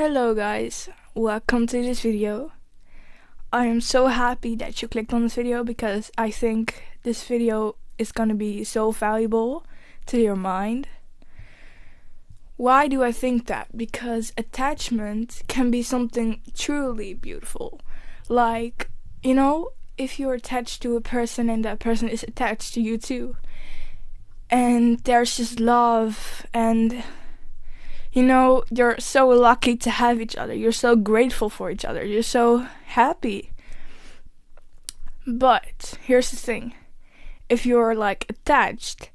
Hello guys, welcome to this video. I am so happy that you clicked on this video because I think this video is gonna be so valuable to your mind. Why do I think that? Because attachment can be something truly beautiful. Like, if you're attached to a person and that person is attached to you too. And there's just love and you're so lucky to have each other. You're so grateful for each other. You're so happy. But here's the thing. If you're attached,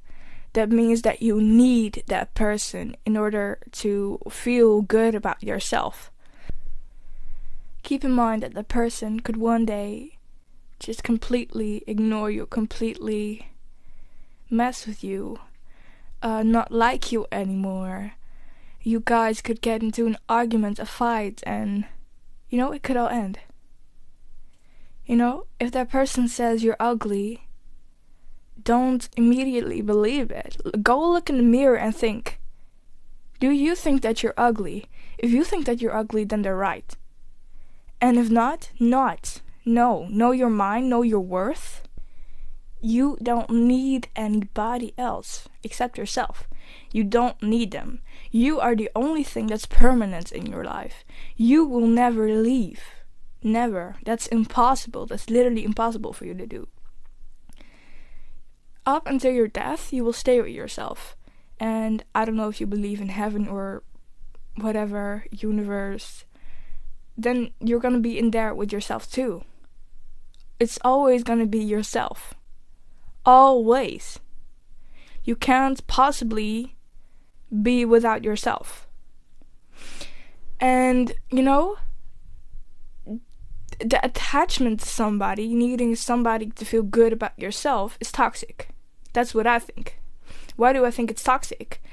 that means that you need that person in order to feel good about yourself. Keep in mind that the person could one day just completely ignore you, completely mess with you, not like you anymore. You guys could get into an argument, a fight, and it could all end. If that person says you're ugly, don't immediately believe it. Go look in the mirror and think, do you think that you're ugly? If you think that you're ugly, then they're right. And if not. Know your mind, know your worth. You don't need anybody else except yourself. You don't need them. You are the only thing that's permanent in your life. You will never leave. Never. That's impossible. That's literally impossible for you to do. Up until your death, you will stay with yourself. And I don't know if you believe in heaven or whatever, universe. Then you're gonna be in there with yourself too. It's always gonna be yourself. Always. You can't possibly be without yourself. And, the attachment to somebody, needing somebody to feel good about yourself is toxic. That's what I think. Why do I think it's toxic?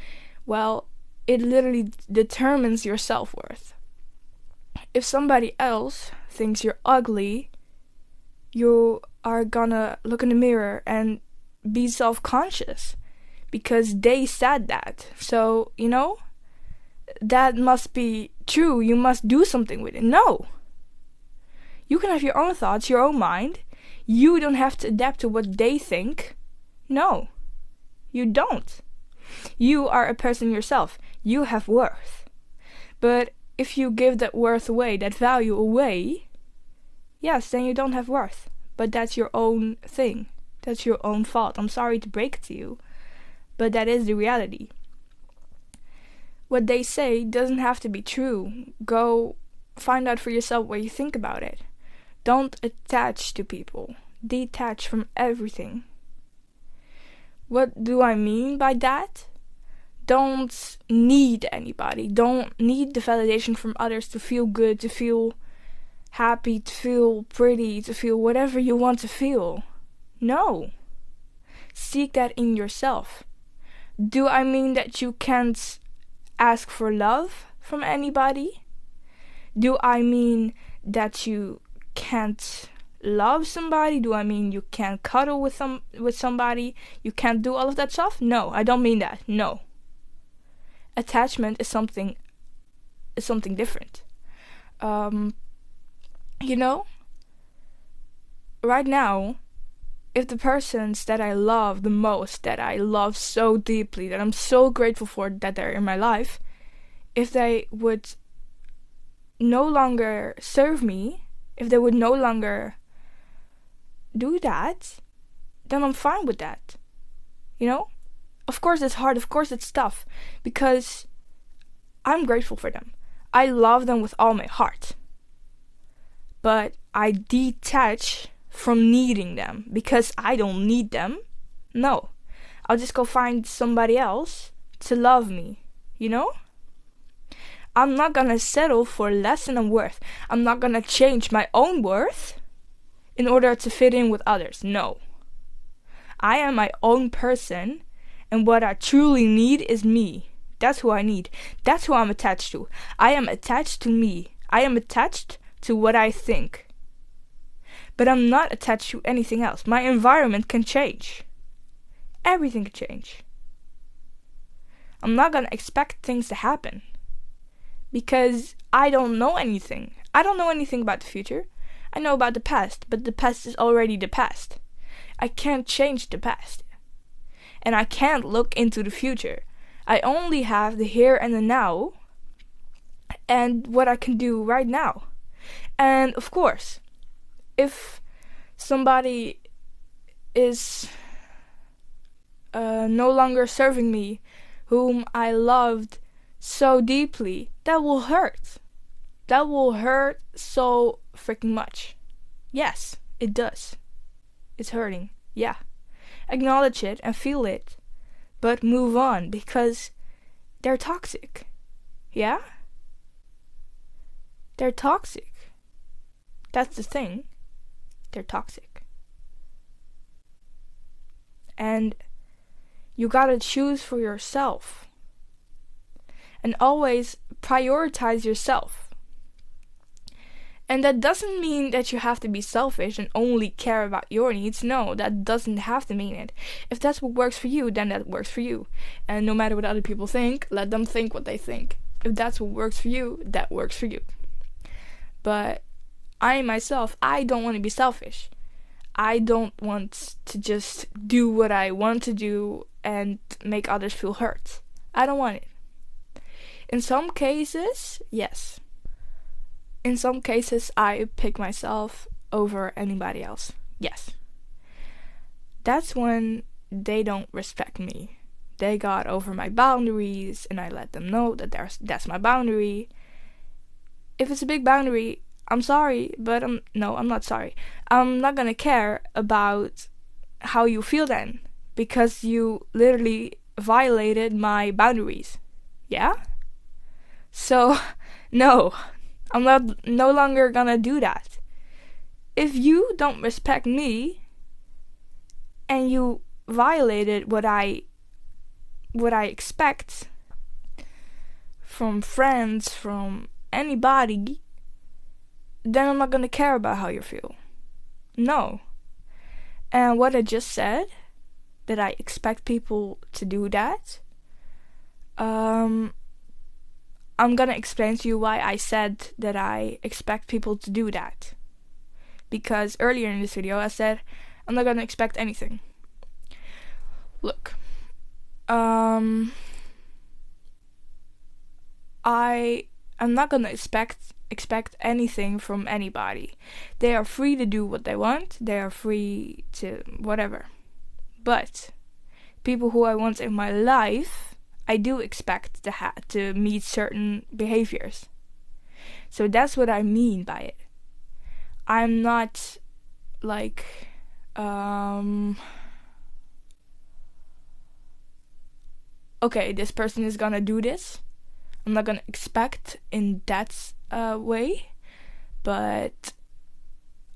Well, it literally determines your self-worth. If somebody else thinks you're ugly, you are gonna look in the mirror and be self-conscious because they said that. So, that must be true. You must do something with it. No. You can have your own thoughts, your own mind. You don't have to adapt to what they think. No. You don't. You are a person yourself. You have worth. But if you give that worth away, that value away, yes, then you don't have worth. But that's your own thing. That's your own fault. I'm sorry to break it to you, but that is the reality. What they say doesn't have to be true. Go find out for yourself what you think about it. Don't attach to people. Detach from everything. What do I mean by that? Don't need anybody. Don't need the validation from others to feel good, to feel happy, to feel pretty, to feel whatever you want to feel. No. Seek that in yourself. Do I mean that you can't ask for love from anybody? Do I mean that you can't love somebody? Do I mean you can't cuddle with somebody? You can't do all of that stuff? No, I don't mean that. No. Attachment is something different. Right now, if the persons that I love the most, that I love so deeply, that I'm so grateful for that they're in my life, if they would no longer serve me, if they would no longer do that, then I'm fine with that. Of course it's hard, of course it's tough, because I'm grateful for them. I love them with all my heart. But I detach from needing them because I don't need them. No. I'll just go find somebody else to love me. I'm not gonna settle for less than I'm worth. I'm not gonna change my own worth in order to fit in with others. No. I am my own person, and what I truly need is me. That's who I need. That's who I'm attached to. I am attached to me. I am attached to what I think. But I'm not attached to anything else. My environment can change. Everything can change. I'm not gonna expect things to happen. because I don't know anything. I don't know anything about the future. I know about the past, but the past is already the past. I can't change the past. And I can't look into the future. I only have the here and the now and what I can do right now. And of course, if somebody is no longer serving me, whom I loved so deeply, that will hurt. That will hurt so freaking much. Yes, it does. It's hurting. Yeah. Acknowledge it and feel it. But move on, because they're toxic. Yeah? They're toxic. That's the thing. They're toxic. And you gotta choose for yourself. And always prioritize yourself. And that doesn't mean that you have to be selfish and only care about your needs. No, that doesn't have to mean it. If that's what works for you, then that works for you. And no matter what other people think, let them think what they think. If that's what works for you, that works for you. But I myself, I don't want to be selfish. I don't want to just do what I want to do and make others feel hurt. I don't want it. In some cases, yes. In some cases, I pick myself over anybody else. Yes. That's when they don't respect me. They got over my boundaries, and I let them know that that's my boundary. If it's a big boundary, I'm sorry, but I'm not sorry. I'm not gonna care about how you feel then, because you literally violated my boundaries. Yeah? So, no. I'm no longer gonna do that. If you don't respect me and you violated what I expect from friends, from anybody, then I'm not gonna care about how you feel. No. And what I just said, that I expect people to do that, I'm gonna explain to you why I said that I expect people to do that. Because earlier in this video I said I'm not gonna expect anything. Look, I'm not gonna expect anything from anybody. They are free to do what they want. They are free to whatever. But people who I want in my life, I do expect to meet certain behaviors. So that's what I mean by it. I'm not like okay, this person is gonna do this. I'm not gonna expect in that way, but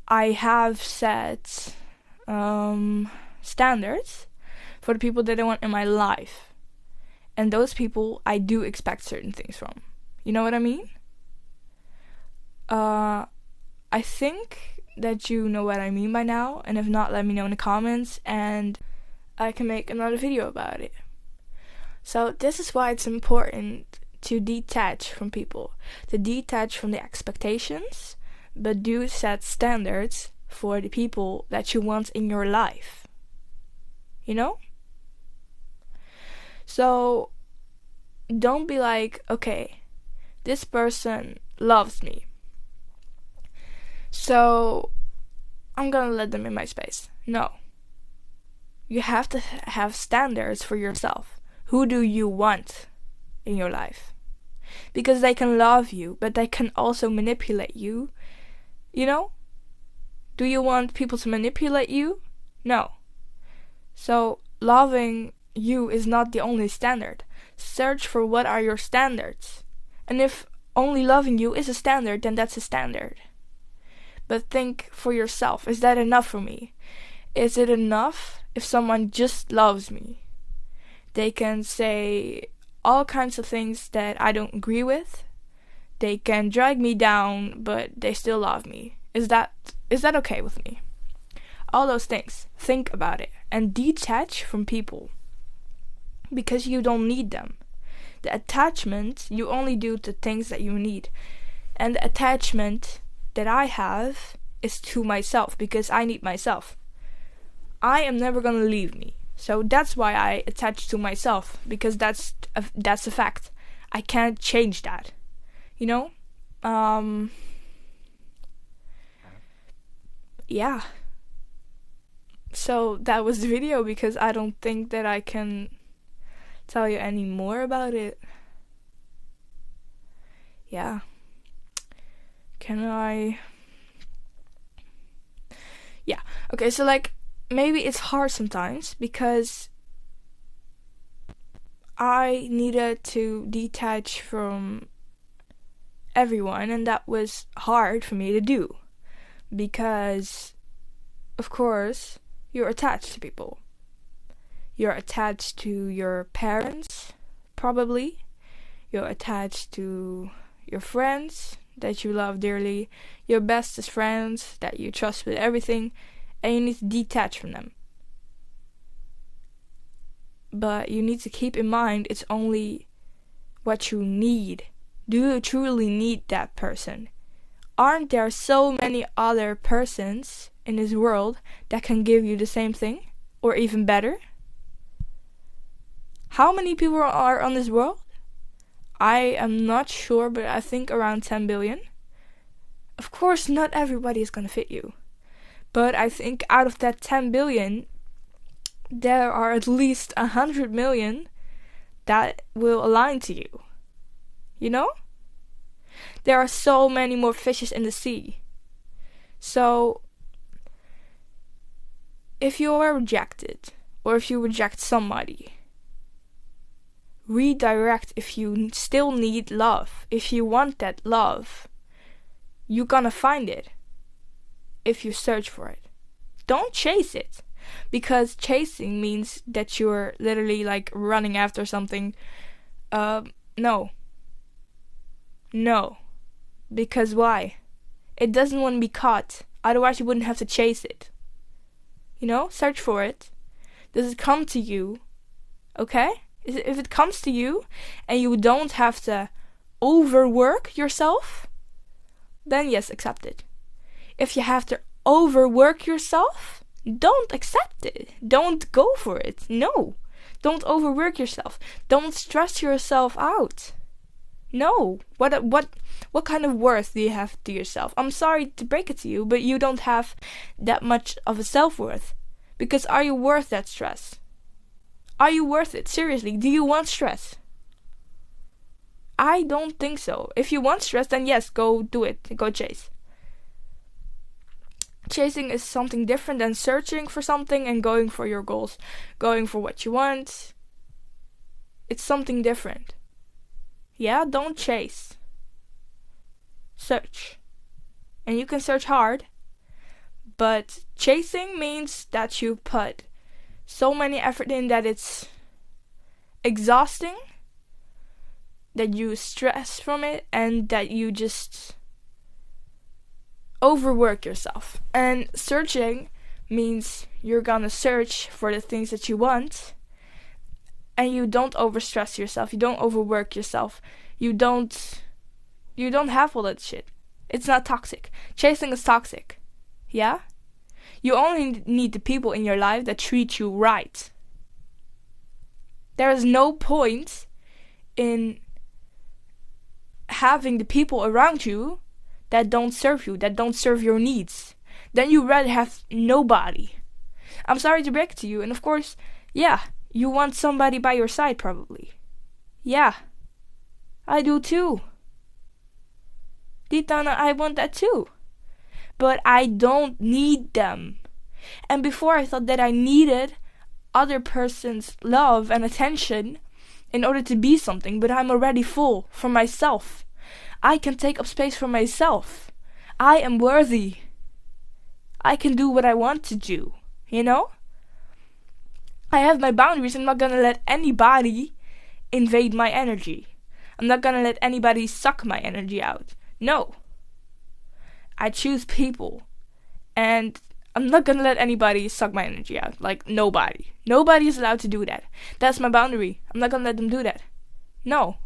I have set standards for the people that I want in my life. And those people, I do expect certain things from. You know what I mean? I think that you know what I mean by now. And if not, let me know in the comments. And I can make another video about it. So this is why it's important to detach from people. To detach from the expectations. But do set standards for the people that you want in your life. You know? So, don't be like, okay, this person loves me, so I'm gonna let them in my space. No. You have to have standards for yourself. Who do you want in your life? Because they can love you, but they can also manipulate you. You know? Do you want people to manipulate you? No. So, loving you is not the only standard. Search for what are your standards. And if only loving you is a standard, then that's a standard. But think for yourself, is that enough for me? Is it enough if someone just loves me? They can say all kinds of things that I don't agree with. They can drag me down, but they still love me. Is that okay with me? All those things. Think about it and detach from people. Because you don't need them. The attachment you only do to things that you need. And the attachment that I have is to myself, because I need myself. I am never gonna leave me. So that's why I attach to myself, because that's a fact. I can't change that. You know? Yeah. So that was the video, because I don't think that I can tell you any more about it. Yeah. Can I? Yeah. Okay, so like, maybe it's hard sometimes because I needed to detach from everyone, and that was hard for me to do because, of course, you're attached to people. You're attached to your parents, probably. You're attached to your friends that you love dearly, your bestest friends that you trust with everything, and you need to detach from them. But you need to keep in mind it's only what you need. Do you truly need that person? Aren't there so many other persons in this world that can give you the same thing, or even better? How many people are on this world? I am not sure, but I think around 10 billion. Of course, not everybody is gonna fit you. But I think out of that 10 billion, there are at least 100 million that will align to you. You know? There are so many more fishes in the sea. So, if you are rejected, or if you reject somebody, redirect if you still need love. If you want that love, you're gonna find it if you search for it. Don't chase it, because chasing means that you're literally like running after something. No, because why? It doesn't want to be caught, otherwise you wouldn't have to chase it. You know, search for it. Does it come to you? Okay? If it comes to you and you don't have to overwork yourself, then yes, accept it. If you have to overwork yourself, don't accept it. Don't go for it. No. Don't overwork yourself. Don't stress yourself out. No. What kind of worth do you have to yourself? I'm sorry to break it to you, but you don't have that much of a self-worth. Because are you worth that stress? Are you worth it? Seriously, do you want stress? I don't think so. If you want stress, then yes, go do it. Go chase. Chasing is something different than searching for something and going for your goals. Going for what you want. It's something different. Yeah, don't chase. Search. And you can search hard. But chasing means that you put so many effort in that it's exhausting, that you stress from it, and that you just overwork yourself. And searching means you're gonna search for the things that you want, and you don't overstress yourself, you don't overwork yourself, you don't have all that shit. It's not toxic. Chasing is toxic. Yeah? You only need the people in your life that treat you right. There is no point in having the people around you that don't serve you, that don't serve your needs. Then you rather have nobody. I'm sorry to break it to you, and of course, yeah, you want somebody by your side probably. Yeah, I do too. Deep down, I want that too. But I don't need them. And before I thought that I needed other person's love and attention in order to be something, but I'm already full for myself. I can take up space for myself. I am worthy. I can do what I want to do, you know? I have my boundaries. I'm not gonna let anybody invade my energy. I'm not gonna let anybody suck my energy out. No. I choose people, and I'm not gonna let anybody suck my energy out. Like, nobody. Nobody is allowed to do that. That's my boundary. I'm not gonna let them do that. No,